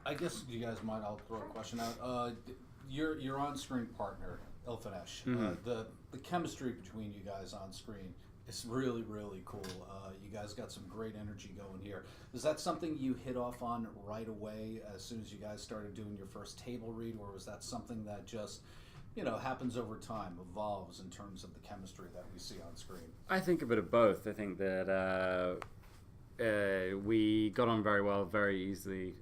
I guess you guys might. I'll throw a question out. Your on-screen partner, Ilfanesh. The chemistry between you guys on screen is really really cool. You guys got some great energy going here. Is that something you hit off on right away as soon as you guys started doing your first table read, or was that something that just happens over time, evolves in terms of the chemistry that we see on screen? I think a bit of both. I think that we got on very well, very easily,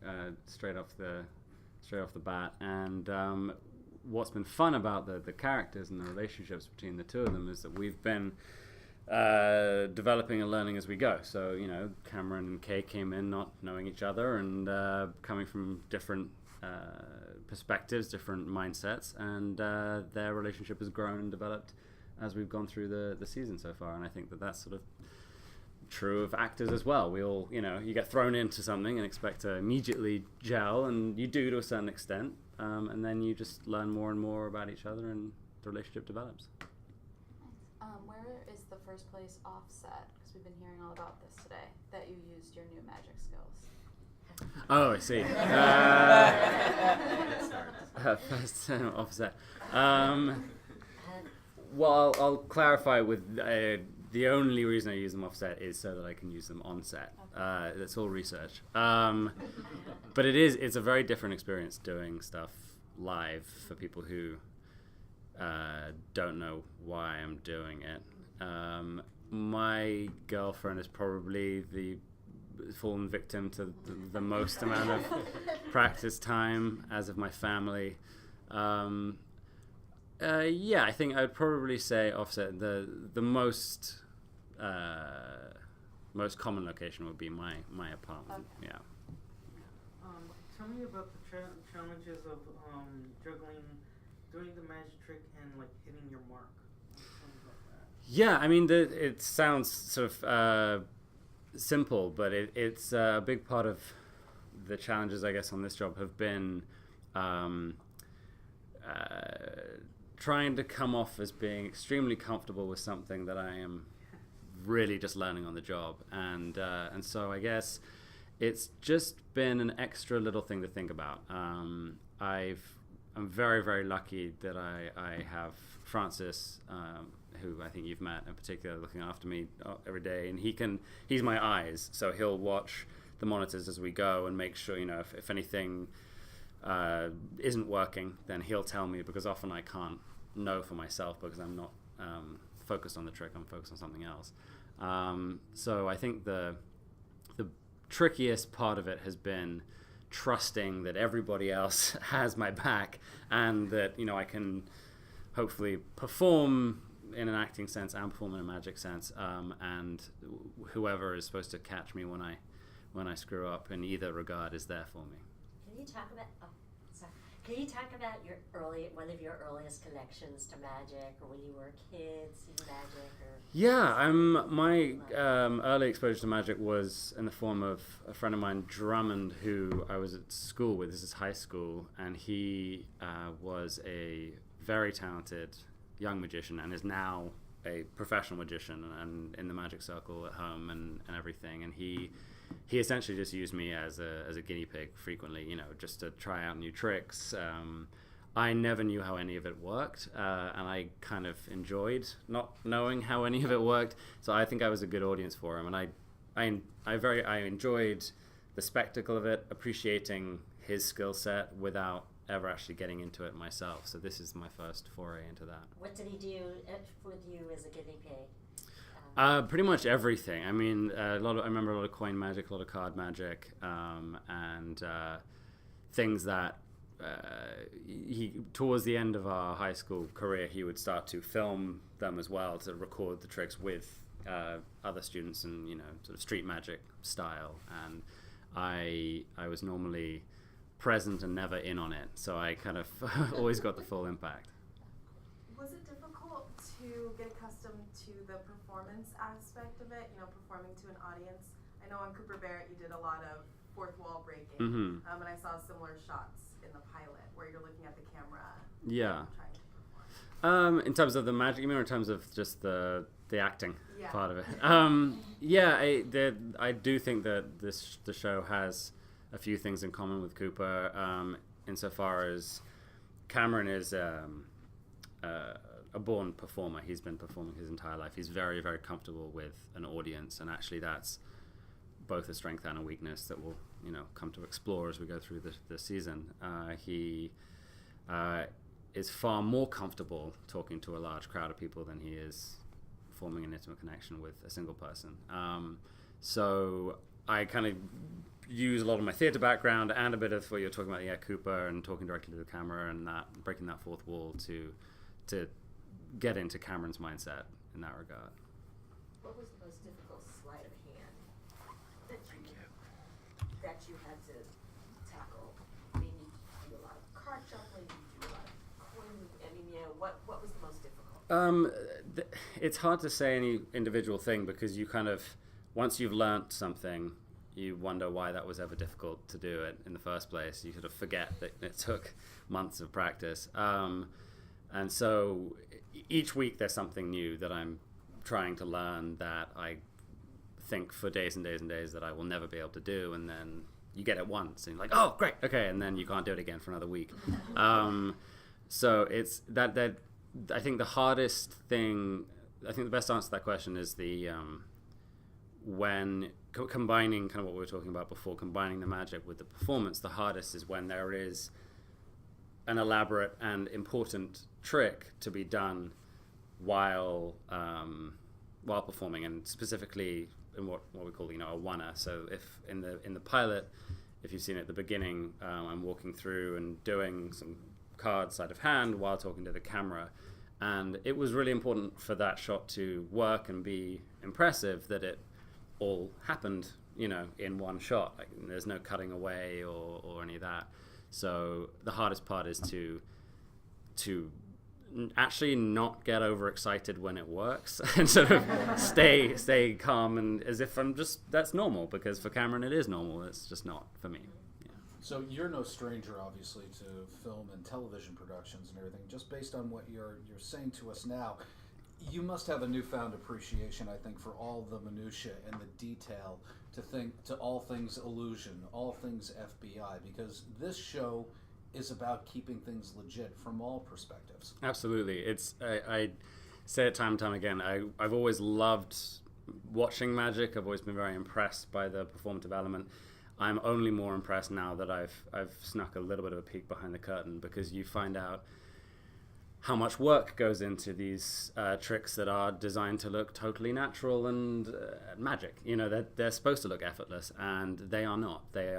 straight off the bat. And what's been fun about the characters and the relationships between the two of them is that we've been developing and learning as we go. So Cameron and Kay came in not knowing each other and coming from different perspectives, different mindsets, and their relationship has grown and developed as we've gone through the season so far. And I think that that's sort of true of actors as well. We all, you get thrown into something and expect to immediately gel, and you do to a certain extent, and then you just learn more and more about each other, and the relationship develops. Where is the first place offset? Because we've been hearing all about this today, that you used your new magic skills. Oh, I see. First offset. Well, I'll clarify with the only reason I use them offset is so that I can use them on set. Okay. That's all research. But it's a very different experience doing stuff live for people who don't know why I'm doing it. My girlfriend is probably the fallen victim to the most amount of practice time, as of my family. I think I'd probably say offset. The most common location would be my apartment. Okay. Yeah. Tell me about the challenges of juggling, doing the magic trick, and hitting your mark. Tell me about that. Yeah, I mean, it sounds sort of simple, but it's a big part of the challenges, I guess, on this job have been trying to come off as being extremely comfortable with something that I am really just learning on the job, and so I guess it's just been an extra little thing to think about. I'm very very lucky that I have Francis, who I think you've met in particular, looking after me every day, and he's my eyes, so he'll watch the monitors as we go and make sure if anything isn't working, then he'll tell me, because often I can't know for myself because I'm not focused on the trick. I'm focused on something else. So I think the trickiest part of it has been trusting that everybody else has my back, and that I can hopefully perform in an acting sense and perform in a magic sense, and whoever is supposed to catch me when I screw up in either regard is there for me. Can you talk about one of your earliest connections to magic, or when you were a kid, seeing magic? Yeah, my early exposure to magic was in the form of a friend of mine, Drummond, who I was at school with. This is high school, and he was a very talented young magician and is now a professional magician and in the magic circle at home and everything. And he essentially just used me as a guinea pig frequently, just to try out new tricks. I never knew how any of it worked, and I kind of enjoyed not knowing how any of it worked. So I think I was a good audience for him, and I enjoyed the spectacle of it, appreciating his skill set without ever actually getting into it myself. So this is my first foray into that. What did he do with you as a guinea pig? Pretty much everything. I mean, I remember a lot of coin magic, a lot of card magic, and things that towards the end of our high school career, he would start to film them as well, to record the tricks with other students, and sort of street magic style. And I was normally present and never in on it, so I kind of always got the full impact. Was it difficult to get accustomed to the performance aspect of it, performing to an audience? I know on Cooper Barrett you did a lot of fourth wall breaking, and I saw similar shots in the pilot where you're looking at the camera. Yeah. Trying to perform. In terms of the magic, you mean, or in terms of just the acting part of it? I do think that the show has a few things in common with Cooper, insofar as Cameron is a born performer. He's been performing his entire life. He's very, very comfortable with an audience, and actually that's both a strength and a weakness that we'll come to explore as we go through the season. He is far more comfortable talking to a large crowd of people than he is forming an intimate connection with a single person. So I kind of use a lot of my theater background and a bit of what you're talking about, Cooper, and talking directly to the camera and that breaking that fourth wall to get into Cameron's mindset in that regard. What was the most difficult sleight of hand that you had to tackle? I mean, you do a lot of card shuffling, you do a lot of coin. I mean, what was the most difficult? It's hard to say any individual thing because you kind of, once you've learnt something, you wonder why that was ever difficult to do it in the first place. You sort of forget that it took months of practice. And so each week there's something new that I'm trying to learn that I think for days and days and days that I will never be able to do, and then you get it once and you're like, oh great, okay, and then you can't do it again for another week. So it's that I think the hardest thing, I think the best answer to that question is the when combining kind of what we were talking about before, combining the magic with the performance. The hardest is when there is an elaborate and important trick to be done while performing, and specifically in what we call a one-er. So if in the pilot, if you've seen it at the beginning, I'm walking through and doing some cards sleight of hand while talking to the camera, and it was really important for that shot to work and be impressive that it all happened in one shot. Like, there's no cutting away or any of that. So the hardest part is to actually not get overexcited when it works and sort of stay calm and as if that's normal, because for Cameron it is normal. It's just not for me. Yeah. So you're no stranger, obviously, to film and television productions and everything. Just based on what you're saying to us now, you must have a newfound appreciation, I think, for all the minutia and the detail, to all things illusion, all things FBI, because this show is about keeping things legit from all perspectives. Absolutely. It's I say it time and time again. I've always loved watching magic. I've always been very impressed by the performative element. I'm only more impressed now that I've snuck a little bit of a peek behind the curtain, because you find out how much work goes into these tricks that are designed to look totally natural and magic. They're supposed to look effortless, and they are not. They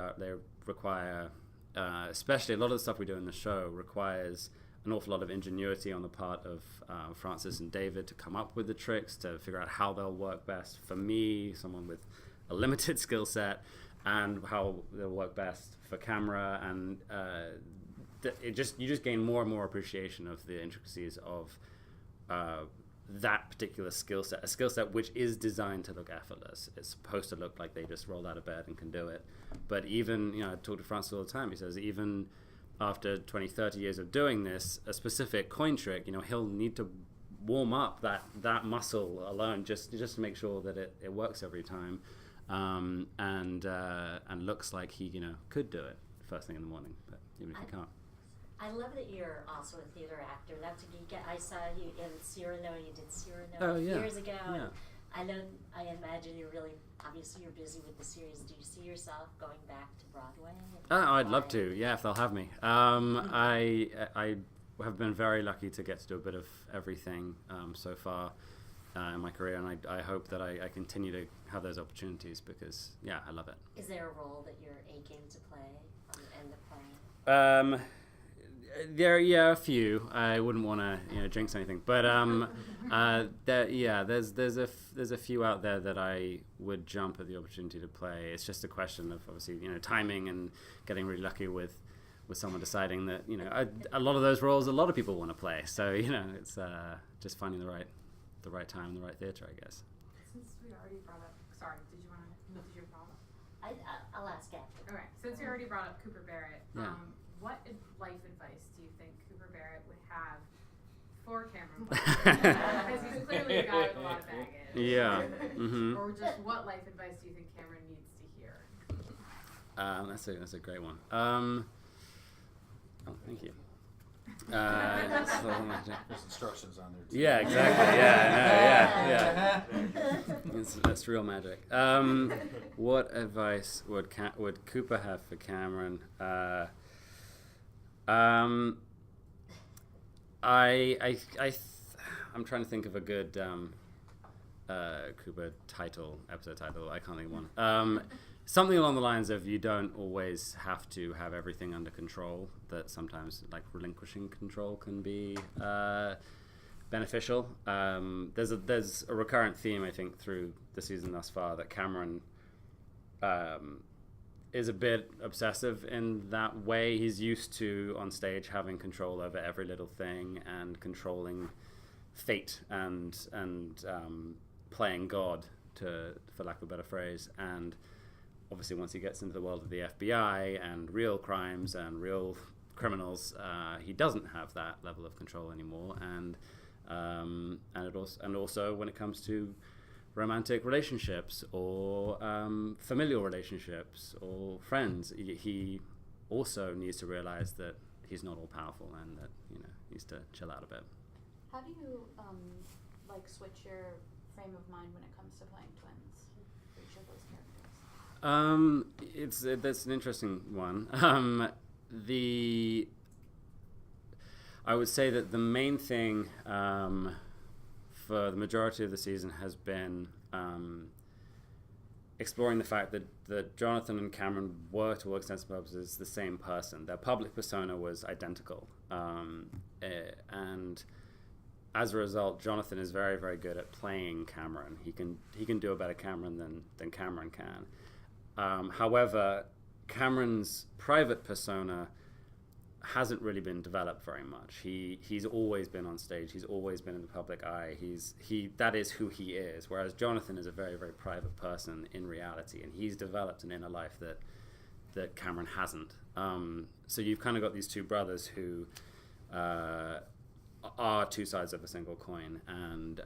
require, especially a lot of the stuff we do in the show requires an awful lot of ingenuity on the part of Francis and David to come up with the tricks, to figure out how they'll work best for me, someone with a limited skill set, and how they'll work best for camera. And you just gain more and more appreciation of the intricacies of that particular skill set, a skill set which is designed to look effortless. It's supposed to look like they just rolled out of bed and can do it. But even, I talk to Francis all the time, he says even after 20, 30 years of doing this, a specific coin trick, he'll need to warm up that muscle alone just to make sure that it works every time, and looks like he could do it first thing in the morning, but even if he can't. I love that you're also a theater actor. Not to geek out, I saw you in Cyrano. You did Cyrano years ago. Yeah. And I imagine obviously you're busy with the series. Do you see yourself going back to Broadway? I'd love to, yeah, if they'll have me. I have been very lucky to get to do a bit of everything so far in my career, and I hope that I continue to have those opportunities, because, yeah, I love it. Is there a role that you're aching to play on the end of playing? There, a few. I wouldn't want to, jinx anything, but there's a few out there that I would jump at the opportunity to play. It's just a question of obviously, timing and getting really lucky with someone deciding that, a lot of those roles a lot of people want to play. So it's just finding the right time, the right theater, I guess. Since we already brought up, sorry, did you follow? I'll ask after. Okay, since you already brought up Cooper Barrett, Yeah. What life advice do you think Cooper Barrett would have for Cameron Butler? Because he's clearly a guy with a lot of baggage. Yeah. Mm-hmm. Or just what life advice do you think Cameron needs to hear? That's a great one. Oh, thank you. There's instructions on there too. Yeah, exactly. Yeah. That's real magic. What advice would Cooper have for Cameron? I'm trying to think of a good Cooper episode title. I can't think of one. Something along the lines of you don't always have to have everything under control, that sometimes like relinquishing control can be beneficial. There's a recurrent theme, I think, through the season thus far, that Cameron is a bit obsessive in that way. He's used to, on stage, having control over every little thing and controlling fate and playing God, for lack of a better phrase. And obviously, once he gets into the world of the FBI and real crimes and real criminals, he doesn't have that level of control anymore. And also when it comes to romantic relationships or familial relationships or friends, he also needs to realize that he's not all powerful and that he needs to chill out a bit. How do you switch your frame of mind when it comes to playing twins for each of those characters? That's an interesting one. I would say that the main thing for the majority of the season has been exploring the fact that Jonathan and Cameron were, to all extents and purposes, the same person. Their public persona was identical, and as a result, Jonathan is very, very good at playing Cameron. He can do a better Cameron than Cameron can. However, Cameron's private persona hasn't really been developed very much. He's always been on stage. He's always been in the public eye. That is who he is. Whereas Jonathan is a very, very private person in reality, and he's developed an inner life that Cameron hasn't. So you've kind of got these two brothers who are two sides of a single coin, and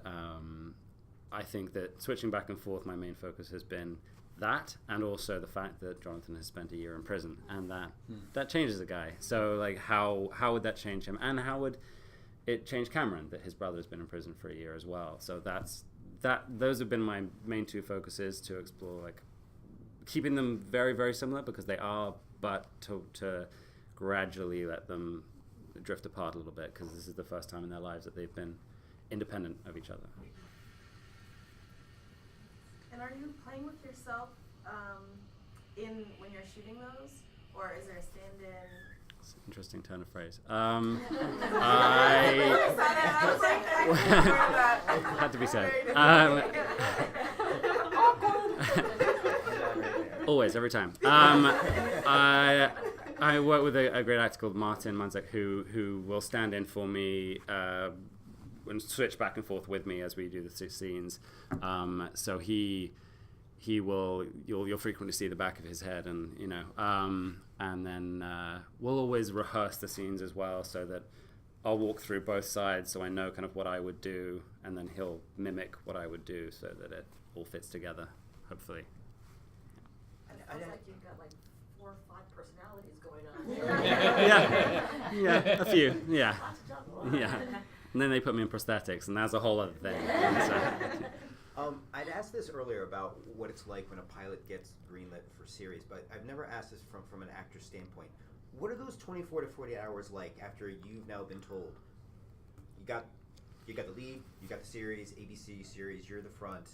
I think that switching back and forth, my main focus has been that, and also the fact that Jonathan has spent a year in prison, and that changes a guy. So like how would that change him, and how would it change Cameron that his brother has been in prison for a year as well? So those have been my main two focuses, to explore, like keeping them very, very similar because they are, but to gradually let them drift apart a little bit, because this is the first time in their lives that they've been independent of each other. And are you playing with yourself when you're shooting those, or is there a stand-in? It's an interesting turn of phrase. Had to be said. Always, every time. I work with a great actor called Martin Munzek who will stand in for me and switch back and forth with me as we do the scenes. So you'll frequently see the back of his head, and and then we'll always rehearse the scenes as well, so that I'll walk through both sides, so I know kind of what I would do, and then he'll mimic what I would do, so that it all fits together, hopefully. Sounds like you've got like 4 or 5 personalities going on. Yeah, a few, yeah. Lots to juggle. Yeah. And then they put me in prosthetics, and that's a whole other thing. I'd asked this earlier about what it's like when a pilot gets greenlit for series, but I've never asked this from an actor's standpoint. What are those 24 to 48 hours like after you've now been told you got the lead, you got the series, ABC series, you're the front,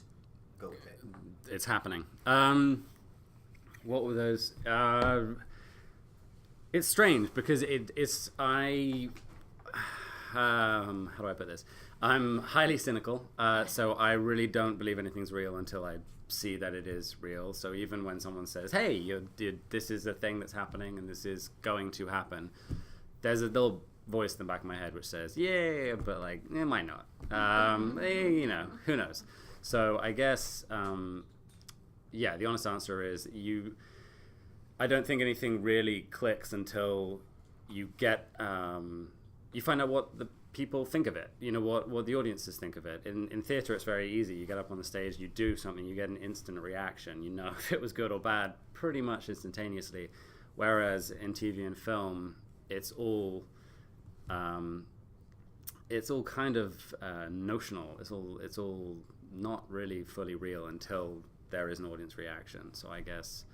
go with it? It's happening. What were those? It's strange because how do I put this? I'm highly cynical, so I really don't believe anything's real until I see that it is real. So even when someone says, hey, this is a thing that's happening and this is going to happen, there's a little voice in the back of my head which says, yeah, but like, it might not. Who knows? So I guess, the honest answer is I don't think anything really clicks until you get, you find out what the people think of it, what the audiences think of it. In theatre, it's very easy. You get up on the stage, you do something, you get an instant reaction. You know if it was good or bad pretty much instantaneously. Whereas in TV and film, it's all kind of notional. It's all not really fully real until there is an audience reaction. So I guess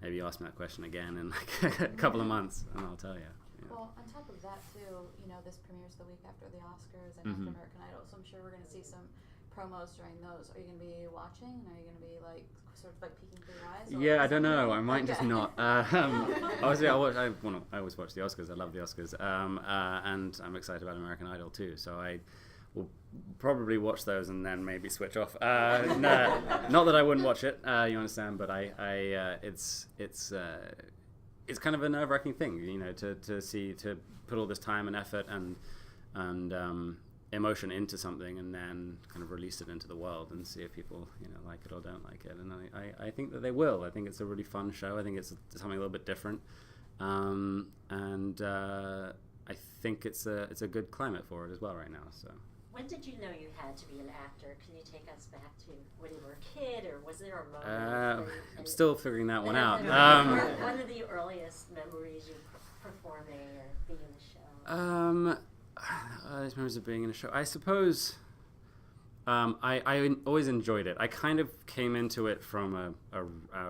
maybe ask me that question again in like a couple of months, and I'll tell you. Yeah. Well, on top of that too, this premieres the week after the Oscars and after American Idol, so I'm sure we're going to see some promos during those. Are you going to be watching? And are you going to be like sort of like peeking through your eyes? Yeah, I don't know. I might just not. Obviously, I always watch the Oscars. I love the Oscars, and I'm excited about American Idol too. So I will probably watch those and then maybe switch off. No, not that I wouldn't watch it. You understand? But it's kind of a nerve-wracking thing, to put all this time and effort and emotion into something and then kind of release it into the world and see if people like it or don't like it. And I think that they will. I think it's a really fun show. I think it's something a little bit different, and I think it's a good climate for it as well right now. So. When did you know you had to be an actor? Can you take us back to when you were a kid, or was there a moment? I'm still figuring that one out. One of the earliest memories you performing or being in a show? Earliest memories of being in a show. I suppose I always enjoyed it. I kind of came into it from a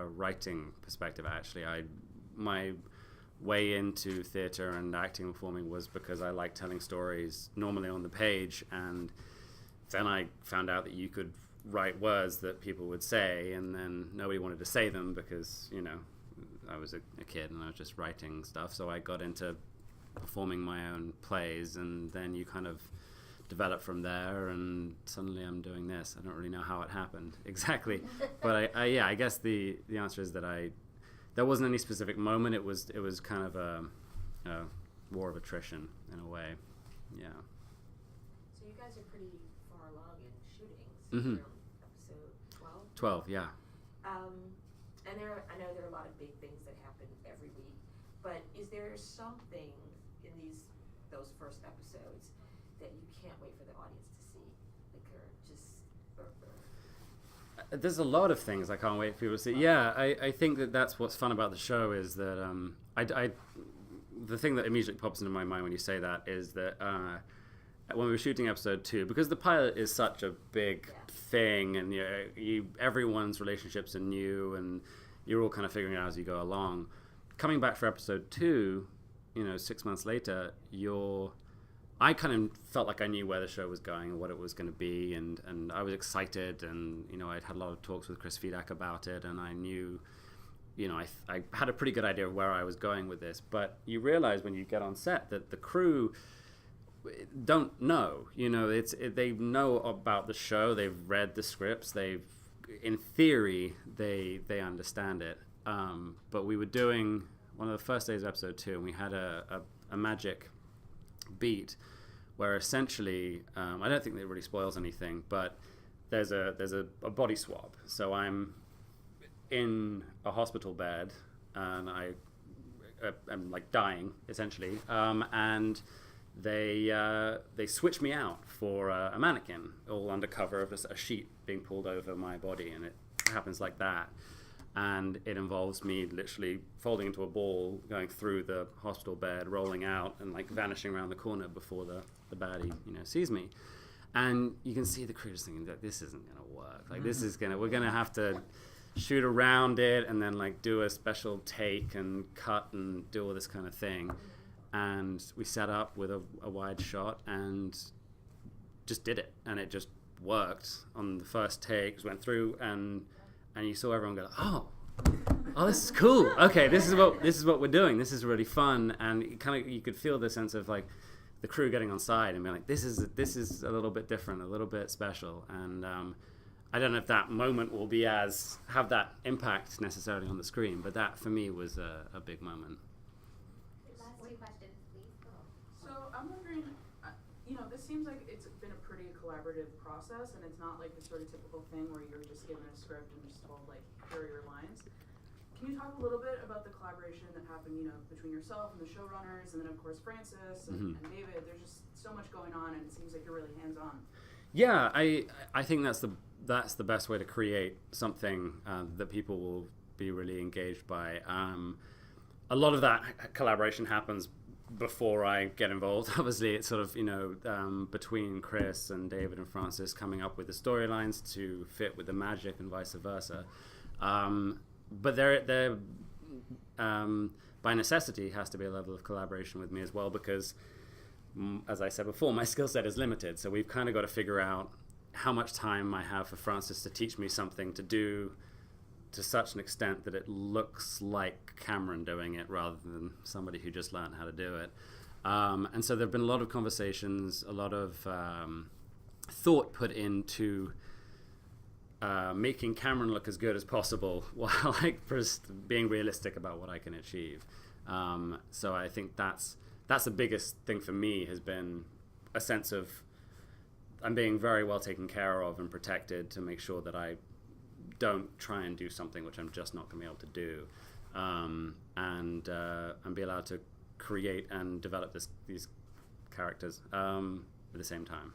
writing perspective, actually. My way into theatre and acting and performing was because I like telling stories normally on the page, and then I found out that you could write words that people would say, and then nobody wanted to say them because I was a kid and I was just writing stuff. So I got into performing my own plays, and then you kind of develop from there, and suddenly I'm doing this. I don't really know how it happened exactly, but I guess the answer is that there wasn't any specific moment. It was kind of a war of attrition in a way. Yeah. So you guys are pretty far along in shooting. Mm-hmm. Episode 12? 12, yeah. And I know there are a lot of big things that happen every week, but is there something in those first episodes that you can't wait for the audience to see? Like, or just... There's a lot of things I can't wait for people to see. Yeah, I think that's what's fun about the show is that the thing that immediately pops into my mind when you say that is that when we were shooting episode 2, because the pilot is such a big thing, and everyone's relationships are new, and you're all kind of figuring it out as you go along. Coming back for episode 2, 6 months later, I kind of felt like I knew where the show was going and what it was going to be, and I was excited, and I'd had a lot of talks with Chris Fedak about it, and I knew, I had a pretty good idea of where I was going with this. But you realize when you get on set that the crew don't know. They know about the show, they've read the scripts, in theory they understand it. But we were doing one of the first days of episode 2, and we had a magic beat where essentially I don't think that it really spoils anything, but there's a body swap. So I'm in a hospital bed and I'm like dying essentially, and they switch me out for a mannequin, all under cover of a sheet being pulled over my body, and it happens like that. And it involves me literally folding into a ball, going through the hospital bed, rolling out, and like vanishing around the corner before the baddie, sees me. And you can see the crew just thinking that this isn't gonna work. Like we're gonna have to shoot around it and then like do a special take and cut and do all this kind of thing. And we set up with a wide shot and just did it, and it just worked on the first take. Just went through and you saw everyone go, oh, this is cool. Okay, this is what we're doing. This is really fun, and you could feel the sense of like the crew getting on side and being like, this is a little bit different, a little bit special. And I don't know if that moment will have that impact necessarily on the screen, but that for me was a big moment. Last 2 questions, please. So I'm wondering, this seems like it's been a pretty collaborative process, and it's not like the sort of typical thing where you're just given a script and just told like, here are your lines. Can you talk a little bit about the collaboration that happened, between yourself and the showrunners, and then of course Francis and David? There's just so much going on, and it seems like you're really hands-on. Yeah, I think that's the best way to create something that people will be really engaged by. A lot of that collaboration happens before I get involved. Obviously, it's sort of between Chris and David and Francis coming up with the storylines to fit with the magic and vice versa. But there by necessity has to be a level of collaboration with me as well, because as I said before, my skill set is limited. So we've kind of got to figure out how much time I have for Francis to teach me something to do to such an extent that it looks like Cameron doing it rather than somebody who just learned how to do it. And so there have been a lot of conversations, a lot of thought put into making Cameron look as good as possible while just being realistic about what I can achieve. So I think that's the biggest thing for me, has been a sense of I'm being very well taken care of and protected to make sure that I don't try and do something which I'm just not going to be able to do, and be allowed to create and develop these characters at the same time.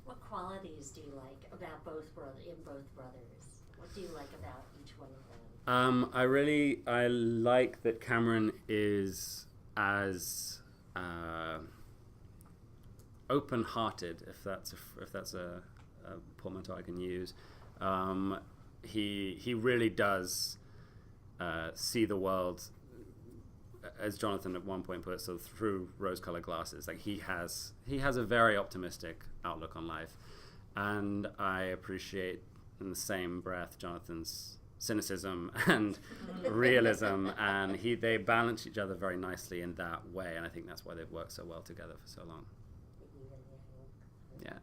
What qualities do you like about both brothers? What do you like about each one of them? I like that Cameron is as open-hearted, if that's a portmanteau I can use. He really does see the world, as Jonathan at one point put it, so through rose-colored glasses. Like he has a very optimistic outlook on life, and I appreciate in the same breath Jonathan's cynicism and realism, and they balance each other very nicely in that way, and I think that's why they've worked so well together for so long. Yeah.